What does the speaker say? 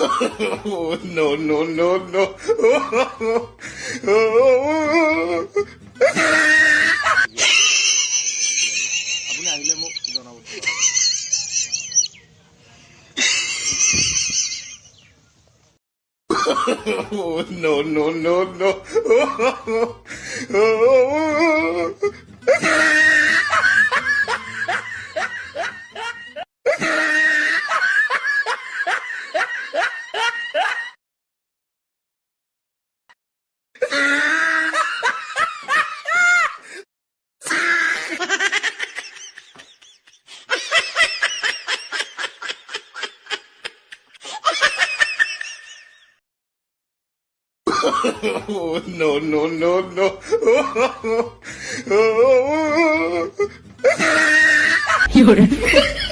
Oh, no, no, no, no. আপুনি আহিলে মোক জনাব। Oh, no, no, no, no. Oh, no, no, no, no. Oh, 有人。